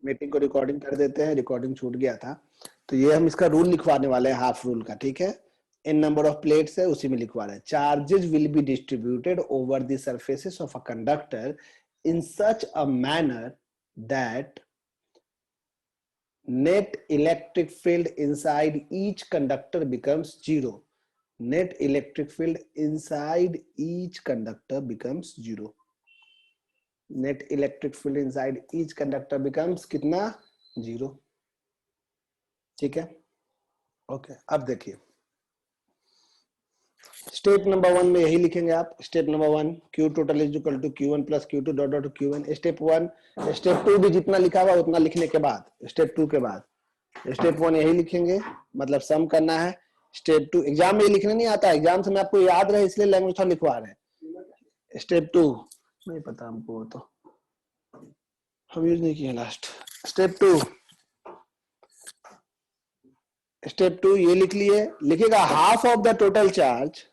Meeting को recording कर देते हैं, रिकॉर्डिंग छूट गया था। तो ये हम इसका रूल लिखवाने वाले हैं, हाफ रूल का, ठीक है। इन नंबर ऑफ प्लेट्स है, उसी में लिखवा रहे हैं। Charges will be distributed over the surfaces of a conductor in such a manner that net electric field inside each conductor becomes zero. Net electric field inside each conductor becomes zero. Net electric field inside each conductor becomes कितना? Zero. ठीक है, okay. अब देखिए step number 1 में यही लिखेंगे आप। Step number 1 Q total is equal to Q1 plus Q2 dot dot Q1। Step 1। Step 2 भी जितना लिखा हुआ उतना लिखने के बाद, स्टेप 2 के बाद स्टेप 1 यही लिखेंगे, मतलब सम करना है। स्टेप 2 एग्जाम में लिखने नहीं आता, एग्जाम से मैं आपको याद रहे इसलिए लैंग्वेज थोड़ा लिखवा रहे हैं। स्टेप 2 नहीं पता हमको, तो हम यूज नहीं किए लास्ट। स्टेप 2 ये लिख लिए, लिखेगा half of the total charge,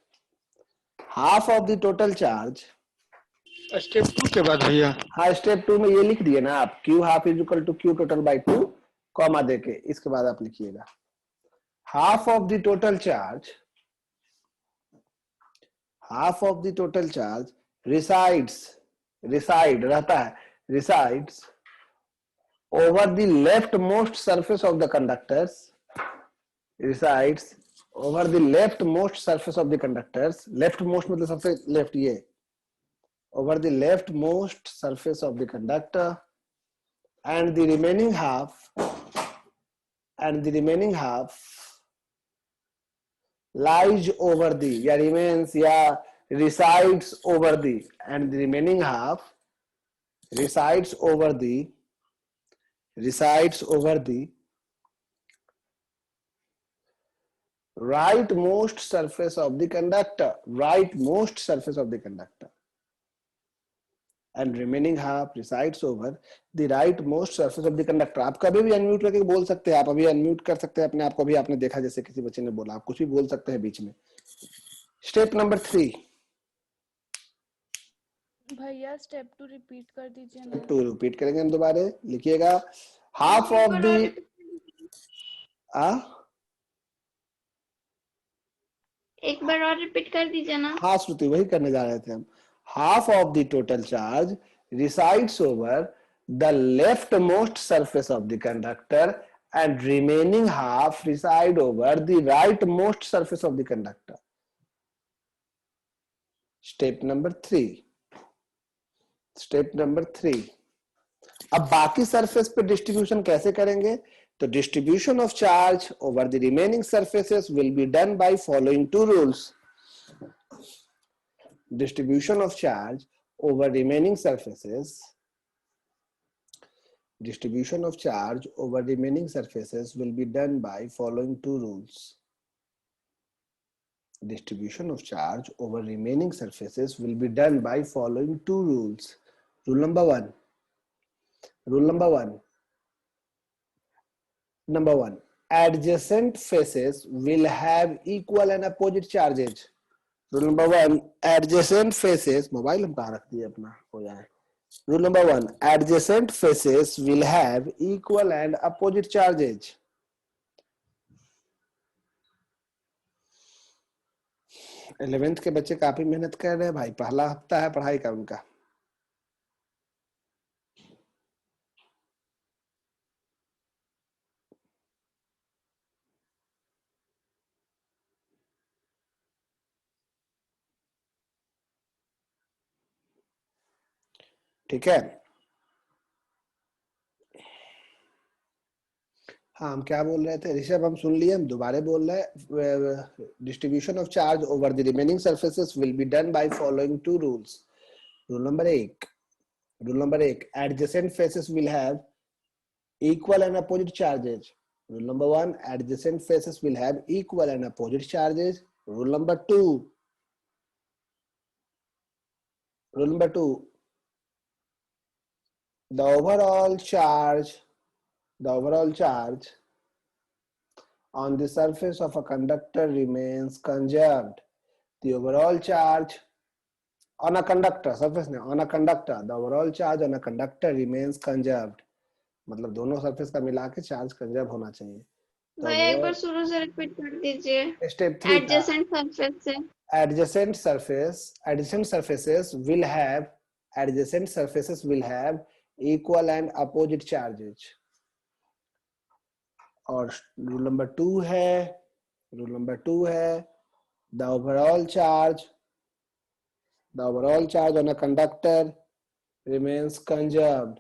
half of the total charge. Step 2 के बाद भैया, हाँ स्टेप 2 में ये लिख दिए ना आप, Q half is equal to Q total by 2, comma देके इसके बाद आप लिखिएगा half of the total charge, half of the total charge रहता है, resides over the leftmost surface of the conductors, resides over the leftmost surface of the conductors। leftmost मतलब सबसे left, ये over the leftmost surface of the conductor, and the remaining half lies over the, या remains या resides over the, and the remaining half resides over the rightmost surface of the conductor, rightmost surface of the conductor, and remaining half resides over the rightmost surface of the conductor। आप कभी भी unmute करके बोल सकते हैं, आप अभी unmute कर सकते हैं अपने आप को भी, आपने देखा जैसे किसी बच्चे ने बोला, आप कुछ भी बोल सकते हैं बीच में। स्टेप नंबर 3 भैया स्टेप 2 रिपीट कर दीजिए ना। 2 रिपीट करेंगे हम दोबारा, लिखिएगा हाफ ऑफ द एक बार और रिपीट कर दीजिए ना। हाँ श्रुति, वही करने जा रहे थे हम। Half of the total charge resides over the leftmost surface of the conductor and remaining half reside over the rightmost surface of the conductor। Step number 3। अब बाकी सरफेस पे डिस्ट्रीब्यूशन कैसे करेंगे? तो distribution of charge over the remaining surfaces will be done by following 2 rules. distribution of charge over remaining surfaces will be done by following 2 rules। distribution of charge over remaining surfaces will be done by following 2 rules। rule number 1 adjacent faces will have equal and opposite charges। Rule number 1 adjacent faces, mobile हम कहाँ रख दिए अपना, हो जाए। Rule number 1 adjacent faces will have equal and opposite charges. Eleventh के बच्चे काफी मेहनत कर रहे हैं भाई, पहला हफ्ता है पढ़ाई का उनका। ठीक है, हाँ हम क्या बोल रहे थे ऋषभ, हम सुन लिए, हम दोबारा बोल रहे हैं। Distribution of charge over the remaining surfaces will be done by following 2 rules. Rule number 1 adjacent faces will have equal and opposite charges। Rule number 1 adjacent faces will have equal and opposite charges। Rule number 2 the overall charge on the surface of a conductor remains conserved। The overall charge on a conductor, surface on a conductor, the overall charge on a conductor remains conserved। मतलब दोनों surface का मिला के charge conserve होना चाहिए। तो भैया एक बार शुरू से रिपीट कर दीजिए। स्टेप 3 था एडजेसेंट सरफेस से adjacent surfaces will have equal and opposite charges। और रूल नंबर 2 है the overall charge on a conductor remains conserved।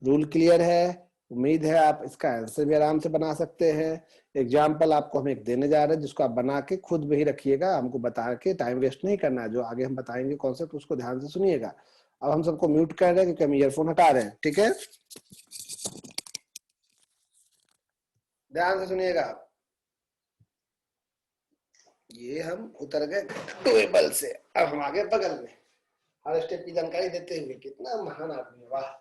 Rule clear है। उम्मीद है आप इसका आंसर भी आराम से बना सकते हैं। एग्जाम्पल आपको हम एक देने जा रहे हैं जिसको आप बना के खुद में ही रखिएगा, हमको बता के टाइम वेस्ट नहीं करना है। जो आगे हम बताएंगे कॉन्सेप्ट उसको ध्यान से सुनिएगा। अब हम सबको म्यूट कर रहे हैं क्योंकि हम ईयरफोन हटा रहे हैं, ठीक है? ध्यान से सुनिएगा। ये हम उतर गए टेबल से, अब हम आगे बगल में हर स्टेप की जानकारी देते हुए। कितना महान आदमी है, वाह।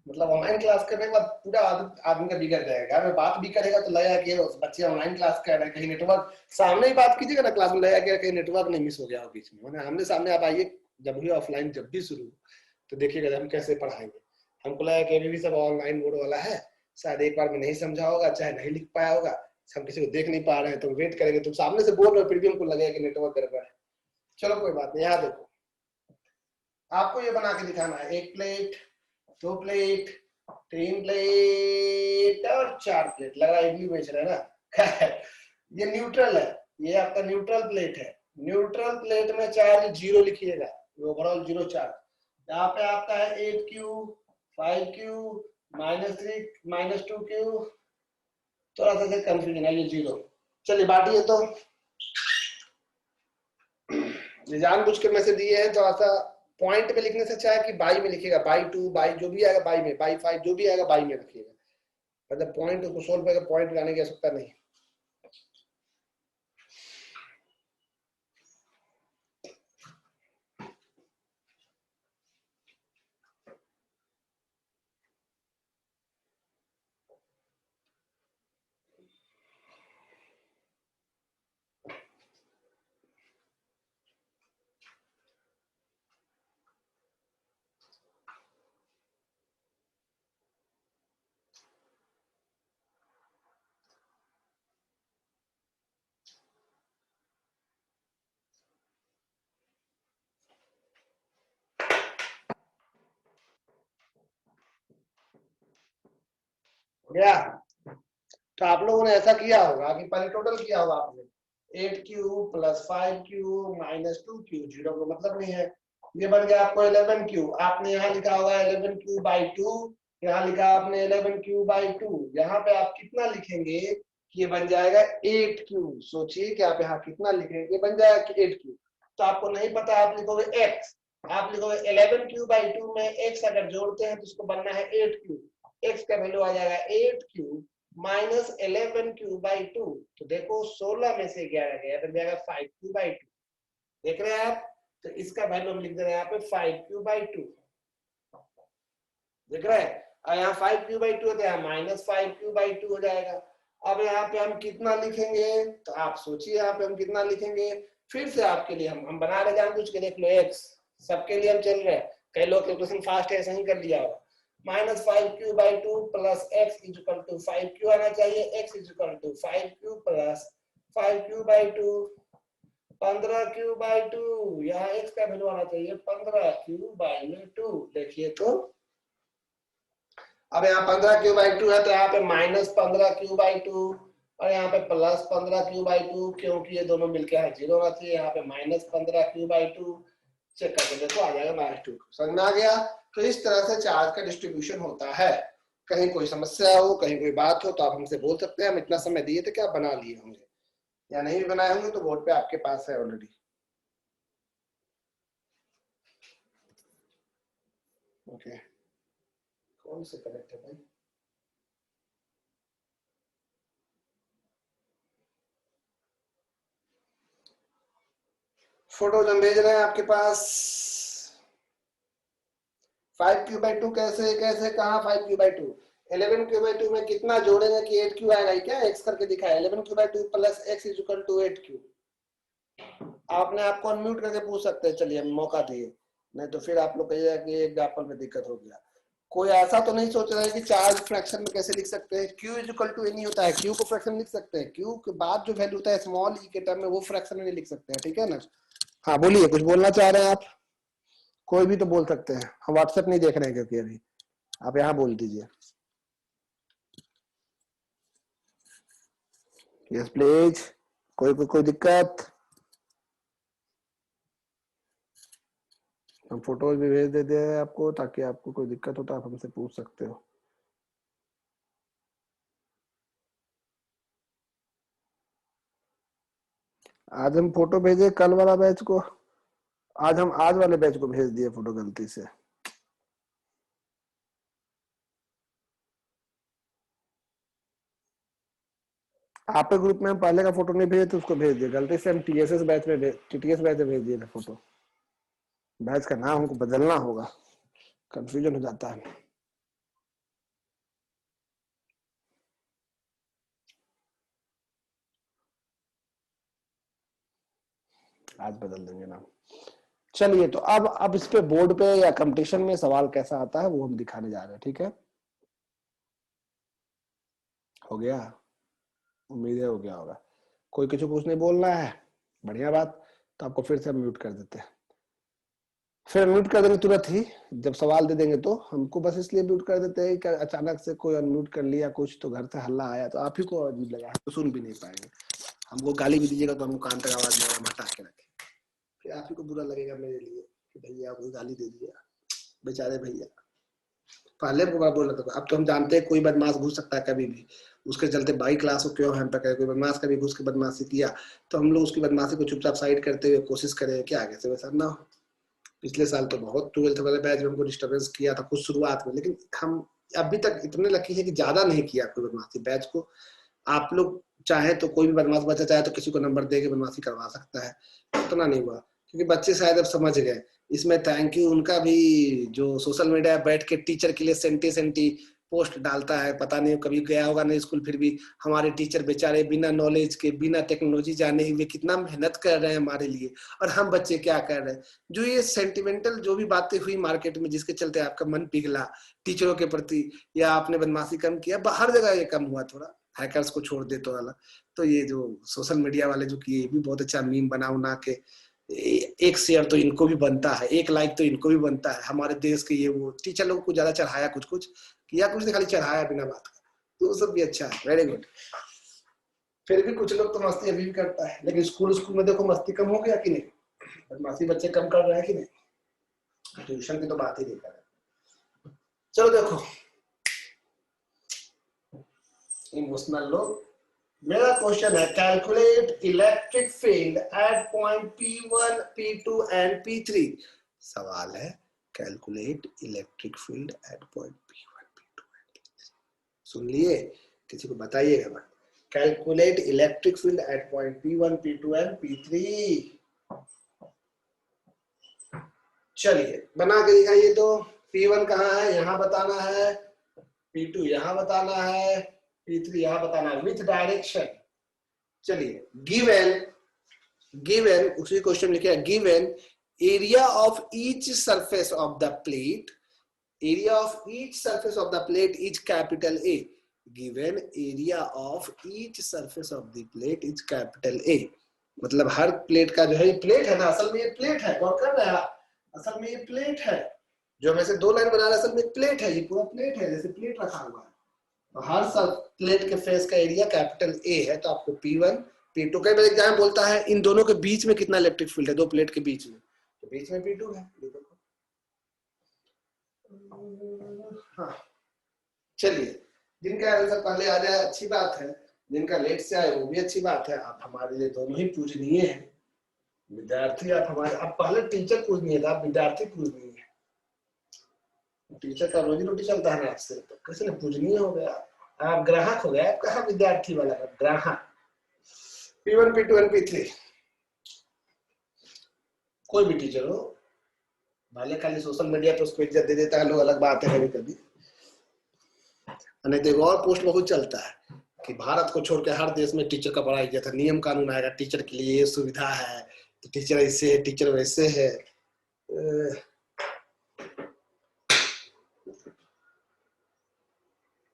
मतलब ऑनलाइन क्लास करने के बाद पूरा आदमी का बिगड़ जाएगा। अगर बात भी करेगा तो लगेगा कि बच्चे ऑनलाइन क्लास कर रहे हैं, कहीं नेटवर्क सामने ही बात कीजिएगा ना क्लास में, लगेगा कि कहीं नेटवर्क नहीं मिस हो गया हो बीच में। मैंने आमने सामने आप आइए, जब भी ऑफलाइन जब भी शुरू तो देखिएगा हम कैसे पढ़ाएंगे। हमको लगा कि अभी भी सब ऑनलाइन बोर्ड वाला है, शायद एक बार में नहीं समझा होगा, चाहे नहीं लिख पाया होगा, हम किसी को देख नहीं पा रहे हैं तो वेट करेंगे। तुम सामने से बोल रहे हो फिर भी हमको लगेगा कि नेटवर्क गड़बड़ है। चलो कोई बात नहीं। यहाँ देखो, आपको ये बना के दिखाना है। 1 प्लेट, 2 प्लेट, 3 प्लेट और 4 प्लेट। लग रहा है इडली बेच रहे हैं ना। ये न्यूट्रल है, ये आपका न्यूट्रल प्लेट है। न्यूट्रल प्लेट में चार्ज 0 लिखिएगा, ओवरऑल 0 चार्ज। यहाँ पे आपका है 8Q, 5Q, -3, -2Q। थोड़ा सा कंफ्यूजन है, ये 0। चलिए बांटिए। तो ये जानबूझ के में से दिए हैं, थोड़ा सा पॉइंट पे लिखने से अच्छा है कि बाई में लिखिएगा। बाई 2, बाई जो भी आएगा बाई में, बाई 5 जो भी आएगा बाई में रखिएगा। मतलब पॉइंट उसको सोल्व करके पॉइंट लाने की आवश्यकता नहीं। हो गया? तो आप लोगों ने ऐसा किया होगा कि पहले टोटल किया होगा आपने 8Q + 5Q - 2Q। 0 का मतलब नहीं है। ये बन गया आपको 11Q। आपने यहाँ लिखा होगा 11Q/2, यहाँ लिखा आपने 11Q/2। यहाँ पे आप कितना लिखेंगे कि ये बन जाएगा 8Q। सोचिए कि आप यहाँ कितना लिखेंगे, ये बन जाएगा 8Q। तो आपको नहीं पता, आप लिखोगे x। आप लिखोगे 11Q/2 में x अगर जोड़ते हैं तो उसको बनना है 8Q। x का वैल्यू आ जाएगा 8Q - 11Q/2। तो देखो 16 में से 11 गया तो जाएगा 5Q/2। देख रहे हैं आप? तो इसका वैल्यू हम लिख दे रहे हैं यहाँ पे 5Q/2। देख रहे हैं? और यहाँ 5Q/2 है तो यहाँ -5Q/2 हो जाएगा। अब यहाँ पे हम कितना लिखेंगे, तो आप सोचिए यहाँ पे हम कितना लिखेंगे। फिर से आपके लिए हम बना रहे जानबूझ के। देख लो x सबके लिए हम चल रहे हैं। कई लोग कैलकुलेशन फास्ट है, ऐसा ही कर लिया होगा। -5Q/2 + x = 5Q आना चाहिए। x = 5Q + 5Q/2 15Q/2। यहाँ x का वैल्यू आना चाहिए 15Q/2। देखिए तो अब यहाँ 15Q/2 है तो यहाँ पे -15Q/2 और यहाँ पे +15Q/2, क्योंकि ये दोनों मिलके यहाँ 0 होना चाहिए। यहाँ पे -15Q/2 चेक करके देखो आ जाएगा -2। समझ में आ गया? तो इस तरह से चार्ज का डिस्ट्रीब्यूशन होता है। कहीं कोई समस्या हो, कहीं कोई बात हो तो आप हमसे बोल सकते हैं। हम इतना समय दिए थे कि आप बना लिए होंगे, या नहीं भी बनाए होंगे तो बोर्ड पे आपके पास है ऑलरेडी। ओके, कौन से कनेक्ट है भाई? फोटो हम भेज रहे हैं आपके पास। 5Q/2 कैसे कैसे कहाँ 5Q/2? 11Q/2 में कितना जोड़ेंगे कि 8Q आएगा? क्या x करके दिखाया 11Q/2 + x = 8Q। आपने आपको अनम्यूट करके पूछ सकते हैं। चलिए हम मौका दिए, नहीं तो फिर आप लोग कहिएगा कि एग्जाम्पल में दिक्कत हो गया। कोई ऐसा तो नहीं सोच रहा है कि चार्ज फ्रैक्शन में कैसे लिख सकते हैं, Q is equal to any होता है, Q को फ्रैक्शन लिख सकते हैं, Q के बाद जो वैल्यू होता है स्मॉल e के टर्म में वो फ्रैक्शन में नहीं लिख सकते हैं, ठीक है ना। हाँ बोलिए, कुछ बोलना चाह रहे हैं आप, कोई भी तो बोल सकते हैं, हम व्हाट्सएप नहीं देख रहे हैं क्योंकि अभी, आप यहाँ बोल दीजिए। यस प्लीज, कोई दिक्कत। हम फोटोज भी भेज देते हैं आपको, ताकि आपको कोई दिक्कत हो तो आप हमसे पूछ सकते हो। आज हम फोटो भेजे कल वाला बैच को, आज हम आज वाले बैच को भेज दिए फोटो गलती से। आपके ग्रुप में हम पहले का फोटो नहीं भेजे तो उसको भेज दिए गलती से, हम टीटीएस बैच में भेज दिए थे फोटो। बैच का नाम हमको बदलना होगा, कंफ्यूजन हो जाता है। आज बदल देंगे नाम। चलिए, तो अब इस पे बोर्ड पे या कंपटीशन में सवाल कैसा आता है वो हम दिखाने जा रहे हैं, ठीक है। हो गया, उम्मीद है हो गया होगा। कोई किसी को कुछ नहीं बोलना है, बढ़िया बात। तो आपको फिर से हम म्यूट कर देते हैं, फिर म्यूट कर देंगे तुरंत ही जब सवाल दे देंगे। तो हमको बस इसलिए म्यूट कर देते हैं कि अचानक से कोई अनम्यूट कर लिया कुछ, तो घर से हल्ला आया तो आप ही को अजीब लगा, तो सुन भी नहीं पाएंगे। हमको गाली भी दीजिएगा तो हमको कान तक आवाज में हटा के रखे, फिर आप ही को बुरा लगेगा मेरे लिए कि भैया कोई गाली दे दिया, बेचारे भैया। पहले बोल रहा था, अब तो हम जानते हैं कोई बदमाश घुस सकता है कभी भी, उसके चलते बाई क्लास हो क्यों हम पे कोई बदमाश कभी घुस के बदमाशी किया तो हम लोग उसकी बदमाशी को चुपचाप साइड करते हुए कोशिश करें कि आगे से वैसा ना हो। पिछले साल तो बहुत 12th वाले बैच में हमको डिस्टर्बेंस किया था कुछ शुरुआत में, लेकिन हम अभी तक इतने लकी है कि ज्यादा नहीं किया कोई बदमाशी बैच को। आप लोग चाहे तो कोई भी बदमाश बच्चा चाहे तो किसी को नंबर दे के बदमाशी करवा सकता है, उतना नहीं हुआ क्योंकि बच्चे शायद अब समझ गए। इसमें थैंक यू उनका भी जो सोशल मीडिया बैठ के टीचर के लिए सेंटी पोस्ट डालता है, पता नहीं कभी गया होगा नहीं स्कूल, फिर भी हमारे टीचर बेचारे बिना नॉलेज के बिना टेक्नोलॉजी जाने हुए कितना मेहनत कर रहे हैं हमारे लिए, और हम बच्चे क्या कर रहे हैं। जो ये सेंटिमेंटल जो भी बातें हुई मार्केट में जिसके चलते आपका मन पिघला टीचरों के प्रति या आपने बदमाशी कम किया, हर जगह ये कम हुआ, थोड़ा हैकर्स को छोड़ दे तो वाला। तो ये जो सोशल मीडिया वाले जो किए भी बहुत अच्छा मीम बना उना के, एक शेयर तो इनको भी बनता है, एक लाइक तो इनको भी बनता है। हमारे देश के ये वो टीचर लोगों को ज्यादा चढ़ाया, कुछ किया, कुछ नहीं खाली चढ़ाया बिना बात का, तो वो सब भी अच्छा है, वेरी गुड। फिर भी कुछ लोग तो मस्ती अभी भी करता है, लेकिन स्कूल में देखो मस्ती कम हो गया कि नहीं, बदमाशी बच्चे कम कर रहे हैं कि नहीं, ट्यूशन की तो बात ही नहीं कर रहे। चलो देखो इमोशनल लोग, मेरा क्वेश्चन है calculate electric field at point P1, P2 and P3। सवाल है calculate electric field at point P1, P2 and P3। सुन लिए, किसी को बताइएगा मत। Calculate electric field at point P1, P2 and P3। चलिए बना के दिखाइए। तो P1 कहाँ है, यहाँ बताना है, P2 यहाँ बताना है, P3 यहाँ बताना है विथ डायरेक्शन। चलिए गिवन उसी क्वेश्चन लिखे given area of each surface of the plate, area of each surface of the plate is capital A. Given area of each surface of the plate is capital A, मतलब हर plate का जो है, plate है ना, असल में ये plate है, गौर कर रहे हैं, असल में ये प्लेट है, जो वैसे दो लाइन बना रहा है असल में प्लेट है, ये पूरा प्लेट है, जैसे प्लेट रखा हुआ है। तो हर सब प्लेट के फेस का एरिया कैपिटल ए है, तो आपको P1, P2 कई बार एग्जाम बोलता है इन दोनों के बीच में कितना इलेक्ट्रिक फील्ड है, दो प्लेट के बीच में, तो बीच में P2 है। हाँ चलिए, जिनका आंसर पहले आ जाए अच्छी बात है, जिनका लेट से आए वो भी अच्छी बात है। आप हमारे लिए दोनों ही पूजनीय है, विद्यार्थी आप हमारे, आप पहले टीचर पूजनीय था, आप विद्यार्थी पूजनीय है। टीचर का रोजी रोटी चलता है ना आपसे, तो कैसे ना पूजनीय हो गया, आप ग्राहक हो गए, आप कहा विद्यार्थी वाला ग्राहक। P1, P2 एंड P3 कोई भी टीचर हो, भले खाली सोशल मीडिया पे उसको इज्जत दे देता है लोग, अलग बात है कभी कभी। नहीं तो एक और पोस्ट बहुत चलता है कि भारत को छोड़ के हर देश में टीचर का बड़ा इज्जत है, नियम कानून आएगा, टीचर के लिए ये सुविधा है, तो टीचर ऐसे है, टीचर वैसे है।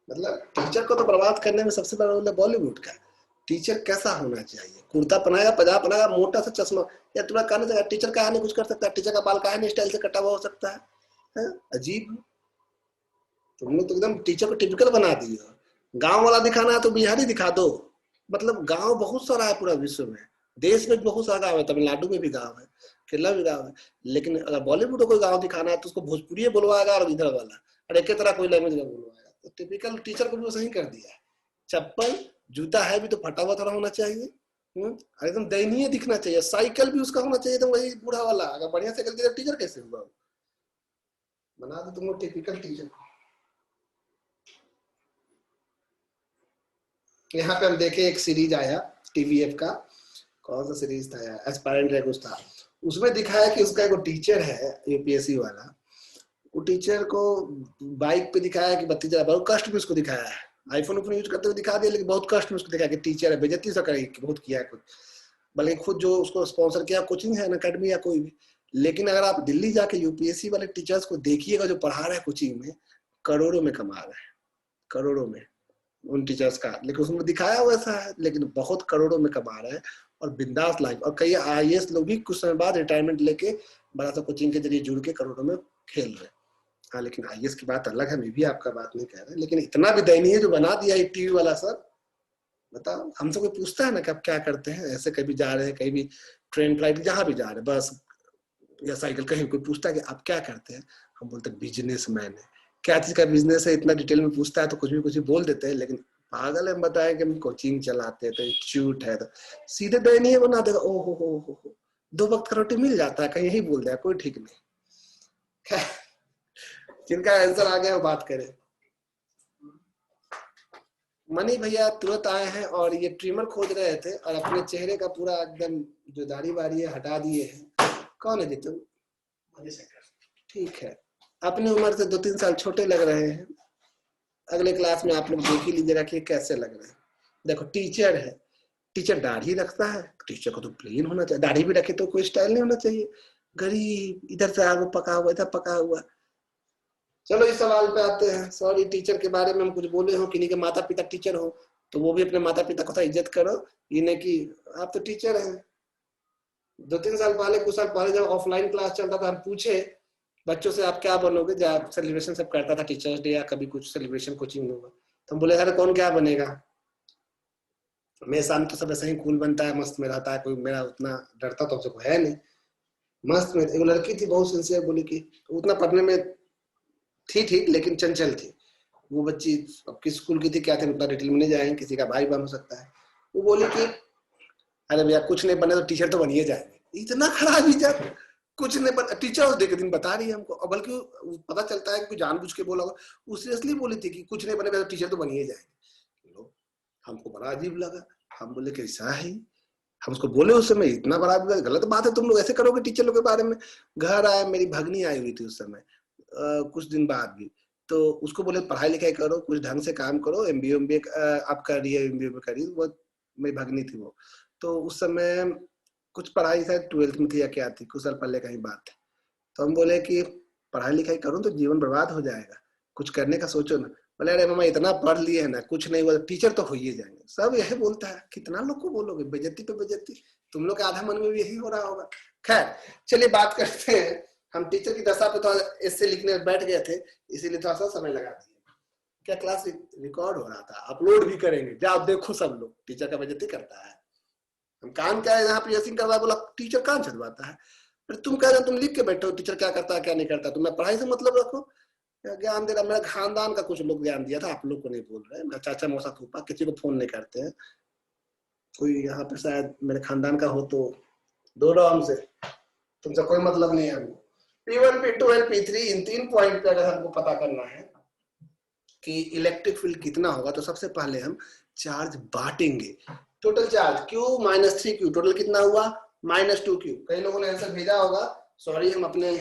मतलब टीचर को तो बर्बाद करने में सबसे बड़ा रोल है बॉलीवुड का। टीचर कैसा होना चाहिए, कुर्ता पहनाया, पजामा पहनाया, मोटा सा चश्मा, या तुम्हें कहना चाहिए टीचर का नहीं कुछ कर सकता, टीचर का बाल का नहीं स्टाइल से कटा हुआ हो सकता है? अजीब। तुमने तो एकदम टीचर को टिपिकल बना दिया। गांव वाला दिखाना है तो बिहारी दिखा दो। मतलब गांव बहुत सारा है पूरा विश्व में, देश में बहुत सारा गाँव है, तमिलनाडु में भी गाँव है, केरला में गाँव है। लेकिन अगर बॉलीवुड को कोई गाँव दिखाना है तो उसको भोजपुरी बोलवाएगा और इधर वाला और एक तरह कोई लैंग्वेज बोलवाएगा। तो टिपिकल टीचर को भी सही कर दिया है। चप्पल जूता है भी तो फटा हुआ थोड़ा होना चाहिए, एकदम दयनीय दिखना चाहिए। साइकिल भी उसका होना चाहिए तो वही बूढ़ा वाला। अगर बढ़िया साइकिल दिया टीचर कैसे हुआ? बना दो तुम टिपिकल टीचर। यहाँ पे हम देखे एक सीरीज आया TVF का, कौन सा सीरीज था यार, एस्पायरेंट रेगुस था। उसमें दिखाया कि उसका एक टीचर है UPSC वाला, वो टीचर को बाइक पे दिखाया कि 32,000, बहुत कष्ट में उसको दिखाया है। आईफोन यूज करते हुए दिखा दिया, लेकिन बहुत कष्ट में उसको दिखाया कि टीचर है, बेइज्जती सा करे बहुत किया है कुछ। बल्कि खुद जो उसको स्पॉन्सर किया कोचिंग है ना, अकेडमी या कोई भी। लेकिन अगर आप दिल्ली जाके UPSC वाले टीचर्स को देखिएगा जो पढ़ा रहे हैं कोचिंग में, करोड़ों में कमा रहे हैं, करोड़ों में उन टीचर्स का। लेकिन उसमें दिखाया वैसा है, लेकिन बहुत करोड़ों में कमा रहे हैं और बिंदास लाइफ। और कई IAS लोग भी कुछ समय बाद रिटायरमेंट लेके बड़ा सा कोचिंग के जरिए जुड़ के करोड़ों में खेल रहे हैं। हाँ, लेकिन IAS की बात अलग है, मैं भी आपका बात नहीं कह रहा, लेकिन इतना भी दयनीय जो बना दिया है TV वाला सर। बताओ, हमसे कोई पूछता है ना कि आप क्या करते हैं? ऐसे कभी जा रहे हैं, कहीं भी ट्रेन फ्लाइट जहां भी जा रहे हैं, बस या साइकिल, कहीं कोई पूछता है कि आप क्या करते हैं? हम बोलते हैं बिजनेसमैन है। क्या चीज का बिजनेस है इतना डिटेल में पूछता है तो कुछ भी बोल देते हैं। लेकिन पागल है, बताएं कि हम कोचिंग चलाते हैं तो इंस्टीट्यूट है, तो सीधे दयनीय बना देगा। ओ हो, 2 वक्त का रोटी मिल जाता है, कहीं यही बोल दिया, कोई ठीक नहीं। जिनका आंसर आ गया वो बात करें। मनी भैया तुरंत आए हैं और ये ट्रिमर खोज रहे थे और अपने चेहरे का पूरा एकदम जो दाढ़ी वाड़ी है हटा दिए हैं। कौन है जी तुम? ठीक है, अपनी उम्र से 2-3 साल छोटे लग रहे हैं। अगले क्लास में आप लोग देख ही लीजिएगा कि कैसे लग रहे हैं। देखो, टीचर है, टीचर दाढ़ी रखता है, टीचर को तो प्लेन होना चाहिए। दाढ़ी भी रखे तो कोई स्टाइल नहीं होना चाहिए। गरीब, इधर से आगे पका हुआ, इधर पका हुआ। चलो इस सवाल पे आते हैं। सॉरी, टीचर के बारे में हम कुछ बोले हो, किन्हीं के माता पिता टीचर हो तो वो भी अपने माता पिता को इज्जत करो। ये नहीं कि आप तो टीचर हैं। 2-3 साल पहले, कुछ साल पहले जब ऑफलाइन क्लास चलता था, हम पूछे बच्चों से आप क्या बनोगे, जब सेलिब्रेशन सब करता था टीचर्स डे या कभी कुछ सेलिब्रेशन कोचिंग होगा, तो हम बोले अरे कौन क्या बनेगा? मेरे सामने तो सब ऐसे ही कूल बनता है, मस्त में रहता है, कोई मेरा उतना डरता तो हमसे है नहीं। मस्त में एक लड़की थी बहुत सिंसियर, बोली कि उतना पढ़ने में थी ठीक, लेकिन चंचल थी वो बच्ची। अब किस स्कूल की थी क्या थी उतना डिटेल में नहीं जाएंगे, किसी का भाई बन हो सकता है। वो बोली कि अरे भैया कुछ नहीं बने तो टीचर तो बनिए जाएंगे। इतना खराब इज्जत, कुछ नहीं बना टीचर उस दिन बता रही है हमको। और बल्कि पता चलता है कि जानबूझ के बोला होगा, वो सीरियसली बोली थी कि कुछ नहीं बनेगा तो टीचर तो बनिए जाएंगे। हमको बड़ा अजीब लगा। हम बोले कि ऐसा है, हम उसको बोले उस समय इतना बड़ा गलत बात है, तुम लोग ऐसे करोगे टीचर लोग के बारे में। घर आया, मेरी भगनी आई हुई थी उस समय, कुछ दिन बाद भी, तो उसको बोले पढ़ाई लिखाई करो, कुछ ढंग से काम करो, MBA आप करिए, MBA करिए। वो मेरी भगनी थी वो, तो उस समय कुछ पढ़ाई शायद 12th में थी या क्या थी, कुछ साल पहले का ही बात है। तो हम बोले कि पढ़ाई लिखाई करो तो जीवन बर्बाद हो जाएगा, कुछ करने का सोचो ना। बोले अरे मामा इतना पढ़ लिए है ना, कुछ नहीं हुआ टीचर तो हो ही जाएंगे। सब यही बोलता है, कितना लोग को बोलोगे, बेइज्जती पे बेइज्जती। तुम लोग के आधा मन में भी यही हो रहा होगा। खैर चलिए बात करते हैं। हम टीचर की दशा पे थोड़ा ऐसे लिखने बैठ गए थे, इसीलिए थोड़ा सा समय लगा दिया। क्या क्लास रिकॉर्ड हो रहा था, अपलोड भी करेंगे, जाओ देखो सब लोग। टीचर का बेइज्जती करता है, हम काम क्या है यहाँ पे यसिंग करवा, बोला टीचर काम चलवाता है। फिर तुम कह रहे तुम लिख के बैठो टीचर क्या करता है क्या नहीं करता, तुम्हें पढ़ाई से मतलब रखो। ज्ञान दे रहा, मेरा खानदान का कुछ लोग ज्ञान दिया था, आप लोग को नहीं बोल रहे। मेरा चाचा मौसा फूफा किसी को फोन नहीं करते हैं। कोई यहाँ पे शायद मेरे खानदान का हो तो दो रहो हमसे, तुमसे कोई मतलब नहीं है हमको। P1 P2 और P3 इन 3 पॉइंट पे अगर हमको पता करना है कि इलेक्ट्रिक फील्ड कितना होगा, तो सबसे पहले हम चार्ज बांटेंगे। Total charge Q - 3Q, total कितना हुआ -2Q। कई लोगों ने आंसर भेजा होगा, सॉरी हम अपने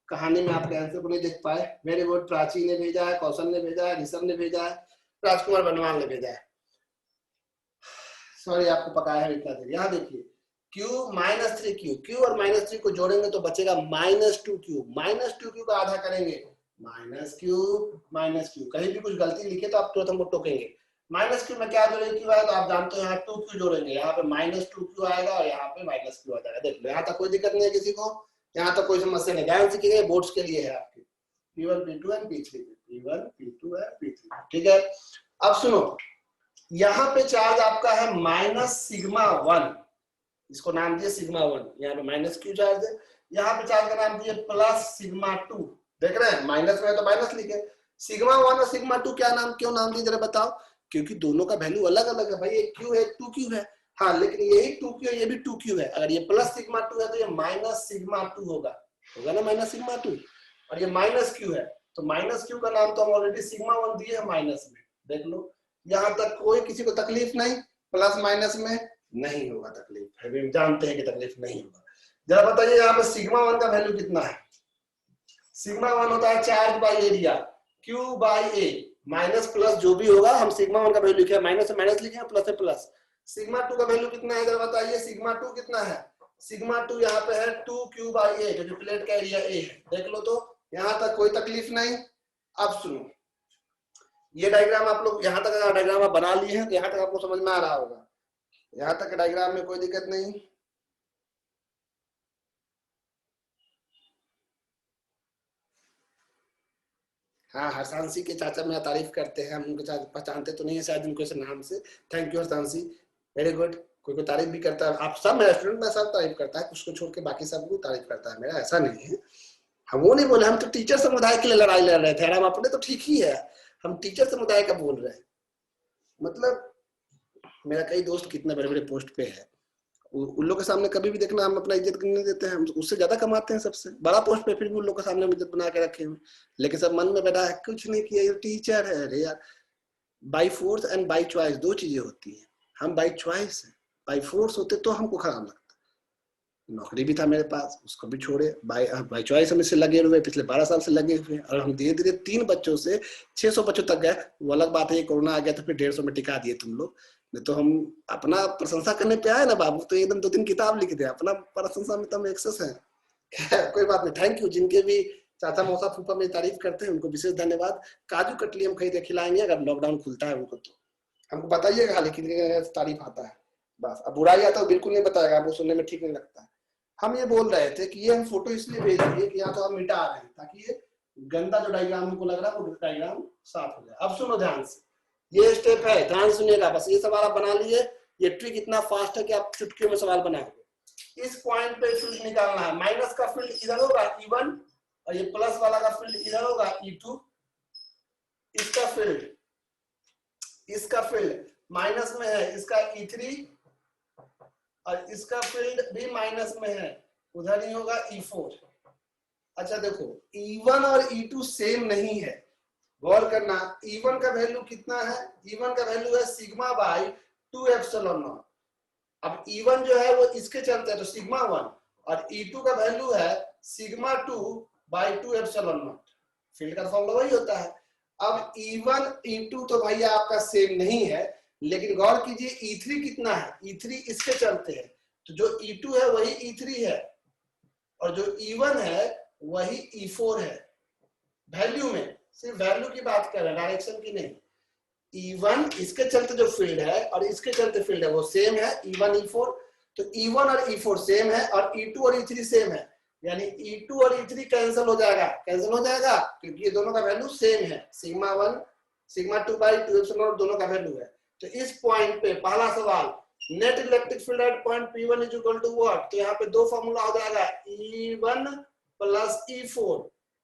कहानी में आपके आंसर को नहीं देख पाए। वेरी गुड, प्राची ने भेजा है, कौशल ने भेजा है, ऋषभ ने भेजा है, राजकुमार बनवाल ने भेजा है। सॉरी आपको पकाया है इतना देर। यहाँ देखिए Q - 3Q, Q और -3 को जोड़ेंगे तो बचेगा -2Q। -2Q का आधा करेंगे माइनस क्यू कहीं भी कुछ गलती लिखे तो आप तुरंत हमको टोकेंगे। माइनस क्यू में क्या जोड़ेंगे, क्यू आया तो आप जानते हो यहाँ 2q जोड़ेंगे, यहाँ पे -2q आएगा और यहाँ पे -q आ जाएगा। देख लो यहाँ तक कोई दिक्कत नहीं है किसी को, यहाँ तक कोई समस्या नहीं। ध्यान से कीजिए, बोर्ड्स के लिए है आपके P1 P2 and P3, P1 P2 and P3, ठीक है। अब सुनो, यहाँ पे चार्ज आपका है -σ1, इसको नाम दिए σ1, यहाँ पे -q चार्ज है, यहाँ पे चार्ज का नाम दिए +σ2। देख रहे हैं, माइनस में है तो माइनस लिखे। σ1 और σ2 क्या नाम, क्यों नाम दिए जरा बताओ? क्योंकि दोनों का वैल्यू अलग अलग है भाई, एक q है एक 2q है। हाँ, लेकिन यही 2q है ये भी 2q है। अगर ये +σ2 है तो ये -σ2 होगा ना, -σ2। और ये -q है तो -q का नाम तो हम ऑलरेडी σ1 दिए है माइनस में। देख लो यहाँ तक कोई किसी को तकलीफ नहीं, प्लस माइनस में नहीं होगा तकलीफ, हम जानते हैं कि तकलीफ नहीं होगा। जरा बताइए यहाँ पे σ1 का वैल्यू कितना है? σ1 होता है charge by area, Q by A, minus plus जो भी होगा हम σ1 का वैल्यू लिखे, माइनस से माइनस लिखे, प्लस से प्लस। σ2 का वैल्यू कितना है जरा बताइए? σ2 कितना है? σ2 यहाँ पे है 2Q बाय A, जो प्लेट का एरिया A है। देख लो तो यहाँ तक कोई तकलीफ नहीं। अब सुनो, ये डायग्राम आप लोग यहाँ तक अगर डायग्राम आप बना लिए हैं तो यहाँ तक आपको समझ में आ रहा होगा, यहाँ तक डायग्राम में कोई दिक्कत नहीं। हाँ, हरसांसी के चाचा मेरा तारीफ करते हैं, हम उनको पहचानते तो नहीं है शायद उनको इस नाम से। थैंक यू हरसांसी, वेरी गुड। कोई तारीफ भी करता है, आप सब मेरा स्टूडेंट में सब तारीफ करता है, उसको छोड़ के बाकी सबको तारीफ करता है मेरा, ऐसा नहीं है। हम वो नहीं बोले, हम तो टीचर समुदाय के लिए लड़ाई लड़ रहे थे, हम अपने तो ठीक ही है, हम टीचर समुदाय का बोल रहे हैं। मतलब मेरा कई दोस्त कितने बड़े बड़े पोस्ट पे है, उन लोगों के सामने कभी भी देखना हम अपना इज्जत नहीं देते हैं, हम उससे ज्यादा कमाते हैं सबसे बड़ा पोस्ट पे, फिर भी उन लोगों के सामने इज्जत बना के रखे हुए, लेकिन सब मन में बैठा है कुछ नहीं किया, ये टीचर है। अरे यार, by force and by choice दो चीजें होती है। हम बाई चॉइस है, बाई फोर्स होते तो हमको खराब लगता। नौकरी भी था मेरे पास, उसको भी छोड़े, बाई चॉइस हम इससे लगे हुए, पिछले 12 साल से लगे हुए, और हम धीरे धीरे 3 बच्चों से 600 बच्चों तक गए। वो अलग बात है, ये कोरोना आ गया तो फिर 150 में टिका दिए तुम लोग, नहीं तो हम अपना प्रशंसा करने पे आए ना बाबू तो एकदम 2-3 किताब लिख दे, अपना प्रशंसा में तो हम एक्सेस है। कोई बात नहीं, थैंक यू। जिनके भी चाचा मौसा फूफा मेरी तारीफ करते हैं उनको विशेष धन्यवाद। काजू कतली हम खरीदे खिलाएंगे अगर लॉकडाउन खुलता है उनको, तो हमको बताइएगा खाली कितनी तारीफ आता है बस। अब बुराई आता है बिल्कुल नहीं बताएगा, आपको सुनने में ठीक नहीं लगता है। हम ये बोल रहे थे कि ये हम फोटो इसलिए भेज दिए कि यहाँ तो हम मिटा रहे हैं ताकि ये गंदा जो डायग्राम हमको लग रहा है वो डायग्राम साफ हो जाए। अब सुनो ध्यान से, ये स्टेप है, ध्यान सुनिएगा बस। ये सवाल आप बना लिए, ये ट्रिक इतना फास्ट है कि आप चुटकियों में सवाल बनाओगे। इस पॉइंट पे फील्ड निकालना है, माइनस का फील्ड इधर होगा E1 और ये प्लस वाला का फील्ड इधर होगा E2। इसका फील्ड माइनस में है, इसका E3 और इसका फील्ड भी माइनस में है, उधर ही होगा E4। अच्छा देखो, E1 और E2 सेम नहीं है, गौर करना। E1 का वैल्यू कितना है? E1 का वैल्यू है सिग्मा बाई 2 एप्सिलॉन नॉट। अब E1 जो है वो इसके चलते है तो सिग्मा 1, और E2 का वैल्यू है sigma 2 by 2 epsilon not. Field का फॉर्मूला वही होता है। अब E1 E2 तो भैया आपका सेम नहीं है, लेकिन गौर कीजिए E3 कितना है? E3 इसके चलते है, तो जो E2 है वही E3 है और जो E1 है वही E4 है। वैल्यू में सिर्फ वैल्यू की बात कर रहे हैं, डायरेक्शन की नहीं। E1 इसके चलते जो फील्ड है और इसके चलते फील्ड है वो सेम है, E1 E4। तो E1 और E4 सेम है और E2 और E3 सेम है, यानी E2 और E3 कैंसिल हो जाएगा, क्योंकि ये दोनों का वैल्यू सेम है। सिग्मा 1 सिग्मा 2 बाई 2 एप्सिलॉन दोनों का वैल्यू है। तो इस पॉइंट पे पहला सवाल, net electric field at point P1 is equal to what? तो यहाँ पे दो फॉर्मूला हो जाएगा, E1 प्लस E4,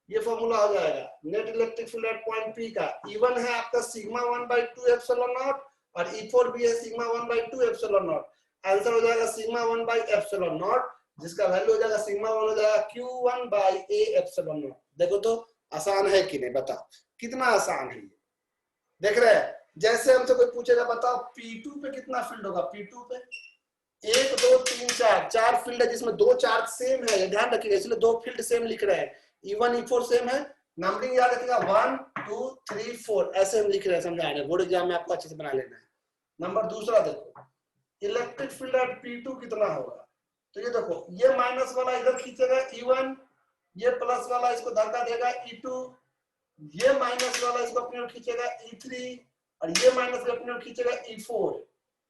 ये फॉर्मूला हो जाएगा net electric field at point P का। E1 है आपका सिग्मा 1 बाई 2 एप्सिलॉन नॉट और E4 भी है sigma 1 by 2 epsilon not. Answer हो जाएगा सिग्मा 1 बाई एप्सिलॉन नॉट, जिसका वैल्यू हो जाएगा सिग्मा 1 हो जाएगा Q1 by A epsilon not. देखो तो आसान है कि नहीं, बताओ कितना आसान है ये। देख रहे हैं, जैसे हमसे कोई पूछेगा बताओ P2 पे कितना फील्ड होगा? P2 पे 1 2 3 4 फील्ड है जिसमें 2 चार्ज सेम है, ध्यान रखिएगा, इसलिए 2 फील्ड सेम लिख रहे हैं। E1 E4 सेम है, नंबरिंग याद रखिएगा 1 2 3 4 ऐसे हम लिख रहे हैं, समझा रहे हैं, बोर्ड एग्जाम में आपको अच्छे से बना लेना है। नंबर दूसरा देखो, इलेक्ट्रिक फील्ड एट P2 कितना होगा? तो ये देखो, ये माइनस वाला इधर खींचेगा E1, ये प्लस वाला इसको धक्का देगा E2, ये माइनस वाला इसको अपने ओर खींचेगा E3 और ये माइनस अपने ओर खींचेगा E4।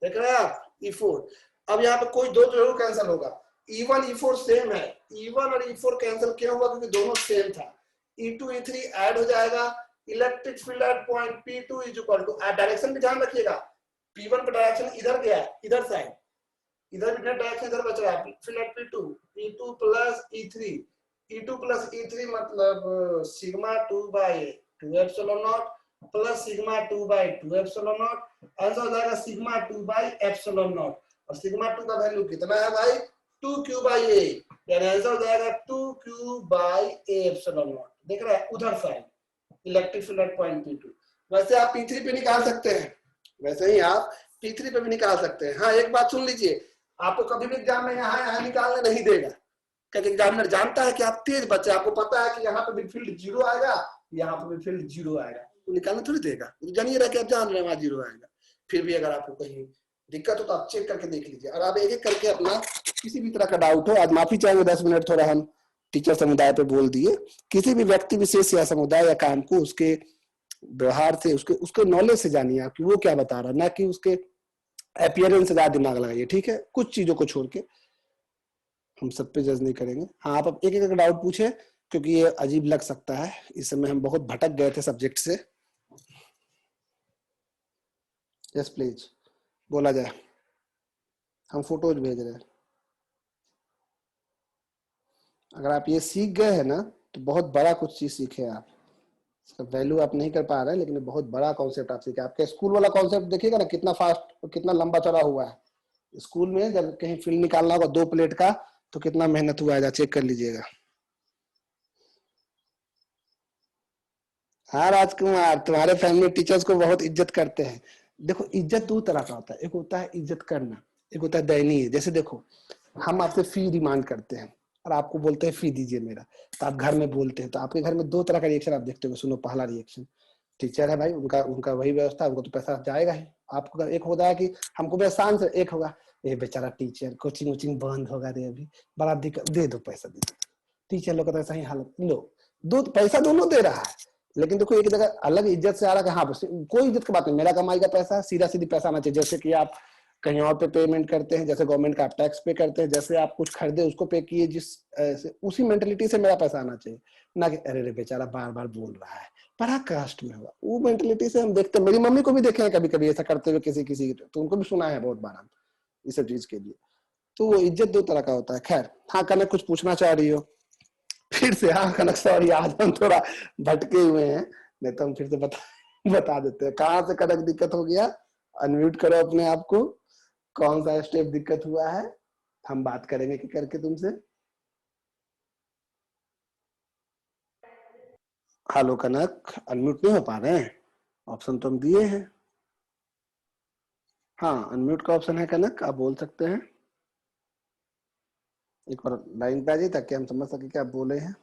देख रहे हैं आप E4। अब यहाँ पे कोई दो जरूर कैंसिल होगा। E1 E4 सेम है, E1 और E4 कैंसिल क्यों हुआ? क्योंकि दोनों सेम था। E2 E3 ऐड हो जाएगा। Electric field at point P2 is equal to, direction भी ध्यान रखिएगा, P1 का डायरेक्शन इधर गया, इधर साइड, इधर भी डायरेक्शन इधर बच रहा है। Field at P2 plus E2 plus E3 मतलब sigma 2/2 epsilon not plus sigma 2/2 epsilon not. Answer हो जाएगा सिग्मा 2/एप्सिलॉन नॉट। और सिग्मा 2 का वैल्यू कितना है भाई? 2q/a, यानी आंसर हो जाएगा 2q/a एप्सिलॉन नॉट। देख रहा है उधर side electric field at point P2। वैसे आप P3 पे निकाल सकते हैं, वैसे ही आप P3 पे भी निकाल सकते हैं। हाँ एक बात सुन लीजिए, आपको कभी भी एग्जाम में यहाँ निकालने नहीं देगा, क्योंकि एग्जामिनर जानता है कि आप तेज बच्चे, आपको पता है कि यहाँ पे भी फील्ड 0 आएगा, यहाँ पे भी फील्ड 0 आएगा, तो निकालने थोड़ी देगा। जानिए रहा कि आप जान रहे हैं वहां 0 आएगा। फिर भी अगर आपको कहीं दिक्कत हो तो आप चेक करके देख लीजिए। और आप एक एक करके अपना किसी भी तरह का डाउट हो, आज माफी चाहेंगे 10 मिनट थोड़ा हम टीचर समुदाय पे बोल दिए। किसी भी व्यक्ति विशेष या समुदाय या काम को उसके व्यवहार से, उसके नॉलेज से जानिए आप कि वो क्या बता रहा है, ना कि उसके अपीयरेंस से ज्यादा दिमाग लगाइए, ठीक है? कुछ चीजों को छोड़ के हम सब पे जज नहीं करेंगे। हाँ आप एक एक डाउट पूछे, क्योंकि ये अजीब लग सकता है, इस समय हम बहुत भटक गए थे सब्जेक्ट से। यस प्लीज बोला जाए, हम फोटोज भेज रहे हैं। अगर आप ये सीख गए हैं ना तो बहुत बड़ा कुछ चीज सीखे आप, इसका वैल्यू आप नहीं कर पा रहे हैं, लेकिन बहुत बड़ा कॉन्सेप्ट आप सीखे। आपके स्कूल वाला कॉन्सेप्ट देखिएगा ना, कितना फास्ट, कितना लंबा चौड़ा हुआ है। स्कूल में जब कहीं फील्ड निकालना होगा 2 प्लेट का, तो कितना मेहनत हुआ है, चेक कर लीजिएगा। हाँ राजकुमार, तुम्हारे फैमिली टीचर्स को बहुत इज्जत करते हैं। देखो इज्जत दो तरह का होता है, एक होता है इज्जत करना, एक होता है दयनीय। जैसे देखो हम आपसे फी डिमांड करते हैं और आपको बोलते हैं फी दीजिए मेरा, तो आप घर में बोलते हैं, तो आपके घर में 2 तरह का रिएक्शन आप देखते हो। सुनो, पहला रिएक्शन, टीचर है भाई, उनका वही व्यवस्था, उनको तो पैसा जाएगा ही। आपको एक होता है कि हमको भी आसान से, एक होगा ये बेचारा टीचर, कोचिंग वोचिंग बंद होगा रे अभी, बड़ा दिक्कत, दे दो पैसा, दे दो। टीचर लोग का ऐसा ही हालत, लो दो, पैसा दोनों दे रहा है, लेकिन देखो एक जगह अलग इज्जत से आ रहा है। हाँ कोई इज्जत की बात नहीं, मेरा कमाई का पैसा, सीधा सीधी पैसा आना चाहिए। जैसे कि आप कहीं और पे पेमेंट करते हैं, जैसे गवर्नमेंट का आप टैक्स पे करते हैं, जैसे आप कुछ खरीदे उसको पे किए, जिस उसी मेंटेलिटी से मेरा पैसा आना चाहिए, ना कि अरे रे बेचारा बार बार बोल रहा है, बड़ा कास्ट में होगा। वो मेंटेलिटी से हम देखते हैं, मेरी मम्मी को भी देखे हैं कभी कभी ऐसा करते हुए किसी किसी, तो उनको भी सुना है बहुत बार इस सब चीज के लिए। तो वो इज्जत 2 तरह का होता है। खैर हाँ कनक कुछ पूछना चाह रही हो फिर से? हाँ कनक सॉरी, आज हम थोड़ा भटके हुए हैं, नहीं तो हम फिर से बता देते हैं कहाँ से कनक दिक्कत हो गया। अनम्यूट करो अपने आप को, कौन सा स्टेप दिक्कत हुआ है, हम बात करेंगे कि करके तुमसे। हेलो कनक, अनम्यूट नहीं हो पा रहे हैं? ऑप्शन तो हम दिए हैं। हाँ अनम्यूट का ऑप्शन है कनक, आप बोल सकते हैं। एक बार लाइन पे आ जाइए ताकि हम समझ सके कि आप बोले हैं।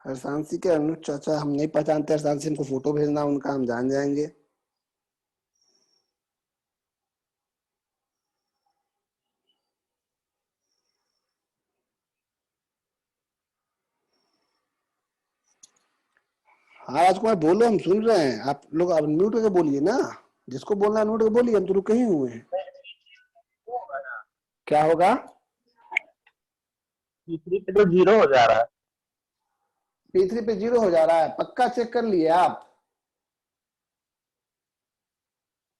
हरसांसी के अनुज चाचा हम नहीं पहचानते, हरसांसी हमको फोटो भेजना उनका, हम जान जाएंगे। हाँ राजकुमार बोलो, हम सुन रहे हैं, आप लोग अनम्यूट करके बोलिए ना, जिसको बोलना है अनम्यूट करके बोलिए, हम तो रुके ही हुए हैं। क्या होगा? P3 पे तो 0 हो जा रहा है। P3 पे 0 हो जा रहा है, पक्का चेक कर लिए आप?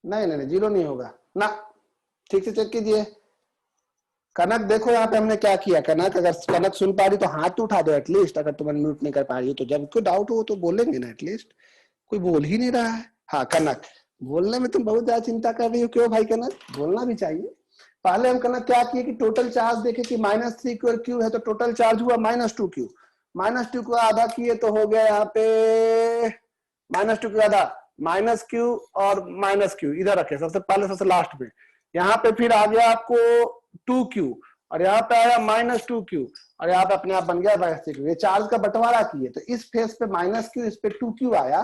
नहीं नहीं 0 नहीं होगा ना, ठीक से चेक कीजिए। कनक देखो यहाँ पे हमने क्या किया, कनक अगर कनक सुन पा रही तो हाथ तो उठा दो एटलीस्ट, अगर तुम अनम्यूट नहीं कर पा रही हो तो। जब कोई डाउट हो तो बोलेंगे ना एटलीस्ट, कोई बोल ही नहीं रहा है। हाँ कनक, बोलने में तुम बहुत ज्यादा चिंता कर रही हो, क्यों भाई कनक? बोलना भी चाहिए। पहले हम कनक क्या किए कि टोटल चार्ज देखे कि -3 क्यू है, तो टोटल चार्ज हुआ -2 क्यू। -2 को आधा किए तो हो गया यहाँ पे -2 को आधा, -q और -q इधर रखे सबसे पहले सबसे लास्ट में। यहाँ पे फिर आ गया आपको 2q और यहाँ पे आया -2q और यहाँ पे अपने आप बन गया -3q। ये चार्ज का बंटवारा किए तो इस फेस पे -q, इस पे 2q आया,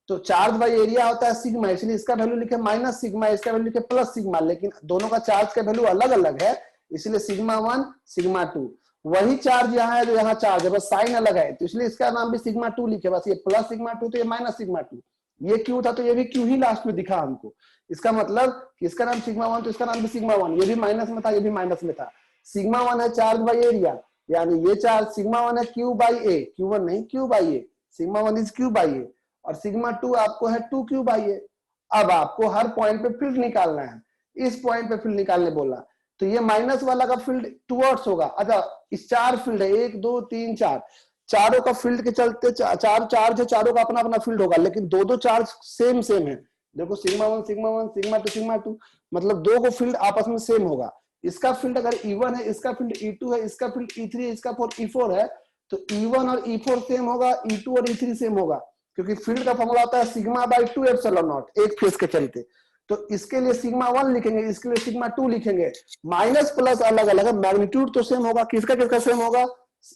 तो चार्ज बाई एरिया होता है सिग्मा, इसलिए इसका वैल्यू लिखे माइनस सिग्मा, इसका वैल्यू लिखे प्लस सिग्मा, लेकिन दोनों का चार्ज का वैल्यू अलग अलग है, इसलिए सिग्मा 1 सिग्मा 2। वही चार्ज यहाँ है जो यहाँ चार्ज है, बस साइन अलग है, तो इसलिए इसका नाम भी सिग्मा 2 लिखे, बस ये प्लस सिग्मा 2 तो ये माइनस सिग्मा 2। ये क्यू था तो ये भी क्यू ही लास्ट में दिखा हमको। इसका मतलब कि इसका नाम सिग्मा 1 तो इसका नाम भी सिग्मा 1, ये भी माइनस में था, ये भी माइनस में था। सिग्मा 1 है चार्ज बाई एरिया, यानी ये चार्ज सिग्मा 1 है क्यू बाई ए, क्यू 1 नहीं Q by A, sigma 1 is Q by A, और सिग्मा 2 आपको है 2 क्यू बाई ए। अब आपको हर पॉइंट पे फील्ड निकालना है, इस पॉइंट पे फील्ड निकालने बोला, तो ये माइनस वाला का फील्ड टुवर्ड्स होगा। अच्छा, इस 4 फील्ड है 1 2 3 4, चारों का फील्ड के चलते 4 चार्ज है, चारों का अपना अपना फील्ड होगा, लेकिन दो चार्ज सेम सेम है। देखो सिग्मा 1 सिग्मा 1 सिग्मा 2 सिग्मा 2, मतलब दो को फील्ड आपस में सेम होगा। इसका फील्ड अगर E1 है, इसका फील्ड E2 है, इसका फील्ड E3 है, इसका फील्ड E4 है, तो E1 और E4 सेम होगा, E2 और E3 सेम होगा, क्योंकि फील्ड का फॉर्मूला होता है सिग्मा बाई 2 एप्सिलॉन नॉट, एक फेज के चलते। तो इसके लिए सिग्मा 1 लिखेंगे, इसके लिए सिग्मा 2 लिखेंगे। माइनस प्लस अलग अलग है, मैग्नीट्यूड तो सेम होगा। किसका किसका सेम होगा?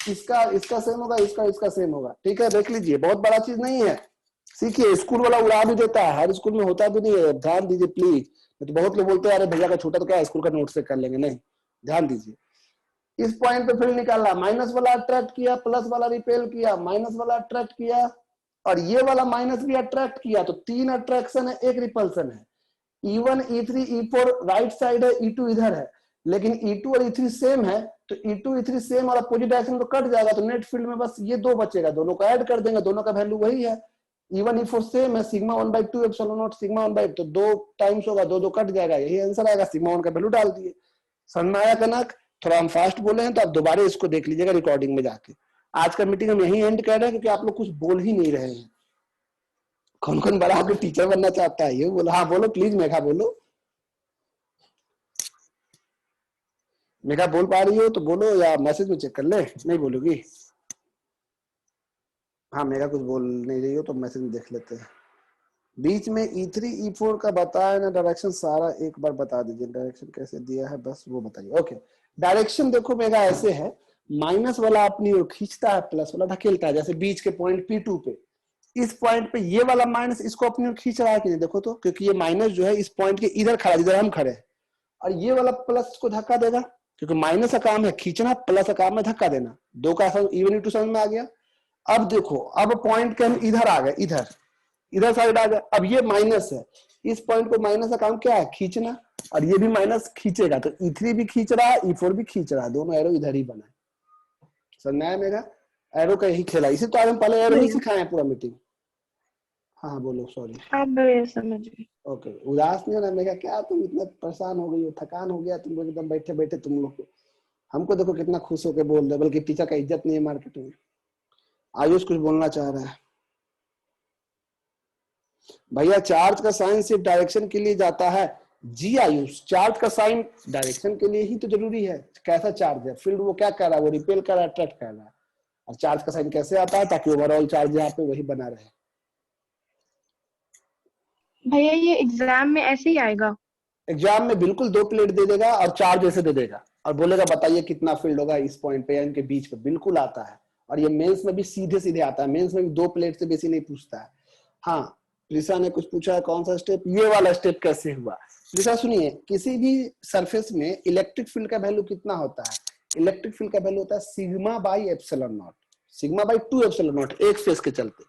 इसका सेम होगा, इसका सेम होगा। ठीक है, देख लीजिए, बहुत बड़ा चीज नहीं है, सीखिए। स्कूल वाला उड़ा भी देता है, हर स्कूल में होता भी नहीं है, ध्यान दीजिए प्लीज। तो बहुत लोग बोलते हैं अरे भैया का छोटा तो क्या स्कूल का नोट से कर लेंगे, नहीं, ध्यान दीजिए। इस पॉइंट पे फील्ड निकालना, माइनस वाला अट्रैक्ट किया, प्लस वाला रिपेल किया, माइनस वाला अट्रैक्ट किया, और ये वाला माइनस भी अट्रैक्ट किया, तो 3 अट्रैक्शन है, 1 रिपल्सन है। E1 E3 E4 right side है, E2 इधर है, लेकिन E2 और E3 सेम है, तो E2 E3 सेम और अपोजिट डायरेक्शन तो कट जाएगा, तो नेट फील्ड में बस ये 2 बचेगा, दोनों को ऐड कर देंगे, दोनों का वैल्यू वही है। E1 E4 सेम है, सिग्मा 1/2 एप्सिलॉन नॉट सिग्मा 1/2, तो 2 टाइम्स होगा, 2 कट जाएगा, यही आंसर आएगा। सिग्मा 1 का वैल्यू डाल दिए। समझ में आया कनक? थोड़ा हम फास्ट बोले हैं तो आप दोबारा इसको देख लीजिएगा रिकॉर्डिंग में जाके। आज का मीटिंग हम यही एंड कर रहे हैं, क्योंकि आप लोग कुछ बोल ही नहीं रहे हैं। कौन कौन बड़ा होकर टीचर बनना चाहता है? ये बोलो, हाँ बोलो प्लीज, मेघा बोलो। मेघा बोल पा रही हो तो बोलो, या मैसेज में चेक कर ले। नहीं बोलोगी? हाँ, मेघा कुछ बोल नहीं रही हो तो मैसेज में देख लेते हैं। बीच में E3 E4 का बताया ना डायरेक्शन, सारा एक बार बता दीजिए, डायरेक्शन कैसे दिया है बस वो बताइए। ओके, डायरेक्शन देखो मेघा ऐसे है, माइनस वाला अपनी ओर खींचता है, प्लस वाला ढकेलता है। जैसे बीच के पॉइंट P2 पे, इस पॉइंट पे ये वाला माइनस इसको अपनी ओर खींच रहा है कि नहीं, देखो तो, क्योंकि ये माइनस जो है इस पॉइंट के इधर खड़ा है जिधर हम खड़े हैं, और ये वाला प्लस को धक्का देगा, क्योंकि माइनस का काम है खींचना, प्लस का काम है धक्का देना। दो का इवन टू समझ में आ गया। अब देखो, अब पॉइंट के हम इधर आ गए, इधर साइड आ गए। अब ये माइनस है, इस पॉइंट को माइनस का काम क्या है? खींचना, और ये भी माइनस खींचेगा, तो E3 भी खींच रहा है, E4 भी खींच रहा है, दोनों एरो इधर ही बना है। समझ आया मेरा? एरो का ही खेला, इसे तो आज हम पहले एरो ही सिखाए हैं पूरा मीटिंग। हाँ बोलो, सॉरी। अब मैं समझ गई। ओके, उदास नहीं होना मेघा, क्या तुम इतना परेशान हो गई हो, थकान हो गया तुम लोग एकदम बैठे बैठे तुम लोग को। हमको देखो कितना खुश होकर बोल रहे, बल्कि टीचर का इज्जत नहीं है मार्केट में। आयुष कुछ बोलना चाह रहा है। भैया चार्ज का साइन सिर्फ डायरेक्शन के लिए जाता है। जी आयुष, चार्ज का साइन डायरेक्शन के लिए ही तो जरूरी है। कैसा चार्ज है, फील्ड वो क्या कर रहा है, वो रिपेल कर रहा है, अट्रैक्ट कर रहा है। और चार्ज का साइन कैसे आता है? ताकि ओवरऑल चार्ज यहाँ पे वही बना रहे। भैया ये एग्जाम में ऐसे ही आएगा? एग्जाम में बिल्कुल 2 प्लेट दे देगा और चार्ज ऐसे दे देगा, और बोलेगा बताइए कितना फील्ड होगा इस पॉइंट पे या इनके बीच पे, बिल्कुल आता है। और ये मेंस में भी सीधे सीधे आता है, मेंस में भी 2 प्लेट से बेसी नहीं पूछता है। हाँ, प्रिसा ने कुछ पूछा है, कौन सा स्टेप? ये वाला स्टेप कैसे हुआ? प्रिसा सुनिए, किसी भी सरफेस में इलेक्ट्रिक फील्ड का वैल्यू कितना होता है? इलेक्ट्रिक फील्ड का वैल्यू होता है sigma by epsilon not, sigma by 2 epsilon not, एक फेस के चलते।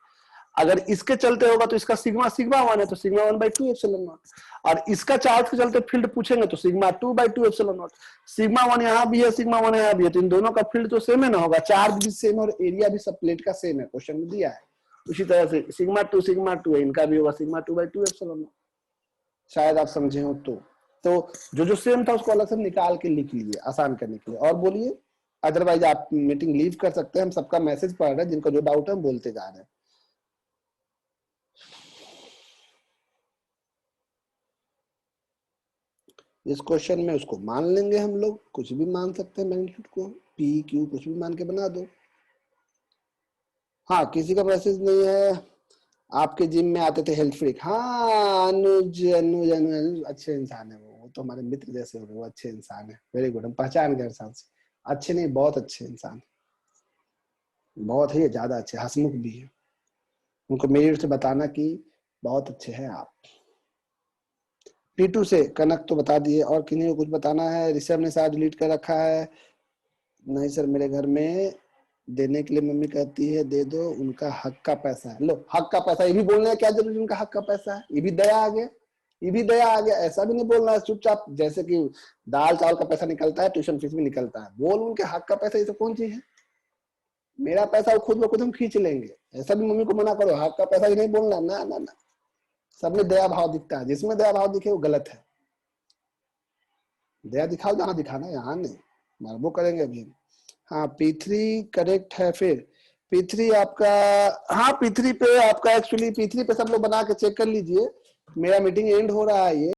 अगर इसके चलते होगा तो इसका सिग्मा 1 है, तो सिग्मा 1/2 एप्सिलॉन नॉट। और इसका चार्ज के चलते फील्ड पूछेंगे तो सिग्मा 2/2 एप्सिलॉन नॉट। सिग्मा 1 यहाँ भी है, सिग्मा 1 यहाँ भी है, तो इन दोनों का फील्ड तो सेम है ना होगा, चार्ज भी सेम और एरिया भी सब प्लेट का सेम है, क्वेश्चन में दिया है। उसी तरह से सिग्मा 2 है, इनका भी होगा सिग्मा 2/2 एप्सिलॉन नॉट। शायद आप समझे हो तो जो सेम था उसको अलग से निकाल के लिख लीजिए आसान करने के लिए। और बोलिए, अदरवाइज आप मीटिंग लीव कर सकते हैं, हम सबका मैसेज पढ़ रहे हैं, जिनका जो डाउट है हम बोलते जा रहे हैं। इस क्वेश्चन में उसको मान लेंगे हम लोग, कुछ भी मान सकते हैं, मैग्नीट्यूड को पी क्यू कुछ भी मान के बना दो। हाँ, किसी का मैसेज नहीं है। आपके जिम में आते थे हेल्थ फ्रीक, हाँ अनुज अनुज अनुज अच्छे इंसान है, वो तो हमारे मित्र जैसे हो गए, वो अच्छे इंसान है, वेरी गुड, हम पहचान गए इंसान से। अच्छे नहीं, बहुत अच्छे इंसान, बहुत ही ज्यादा अच्छे, हंसमुख भी है। उनको मेरी ओर से बताना कि बहुत अच्छे हैं आप। P2 से कनक तो बता दिए, और किन्हीं को कुछ बताना है? ऋषभ ने शायद डिलीट कर रखा है। नहीं सर, मेरे घर में देने के लिए मम्मी कहती है दे दो, उनका हक का पैसा है। लो, हक का पैसा, ये भी बोलने का क्या जरूरी, उनका हक का पैसा है, ये भी दया आ गया, ये भी दया आ गया। ऐसा भी नहीं बोलना है चुपचाप, जैसे कि दाल चावल का पैसा निकलता है, ट्यूशन फीस भी निकलता है, बोल उनके हक का पैसा, ये सब कौन चीज है? मेरा पैसा वो खुद ब खुद हम खींच लेंगे, ऐसा भी मम्मी को मना करो, हक का पैसा ही नहीं बोलना, ना ना ना। सब में दया भाव दिखता है, जिसमें दया भाव दिखे वो गलत है। दया दिखाओ जहां दिखाना, यहाँ नहीं, वो करेंगे अभी। हाँ, P3 करेक्ट है। फिर P3 आपका, हाँ P3 पे आपका, एक्चुअली P3 पे सब लोग बना के चेक कर लीजिए। मेरा मीटिंग एंड हो रहा है ये।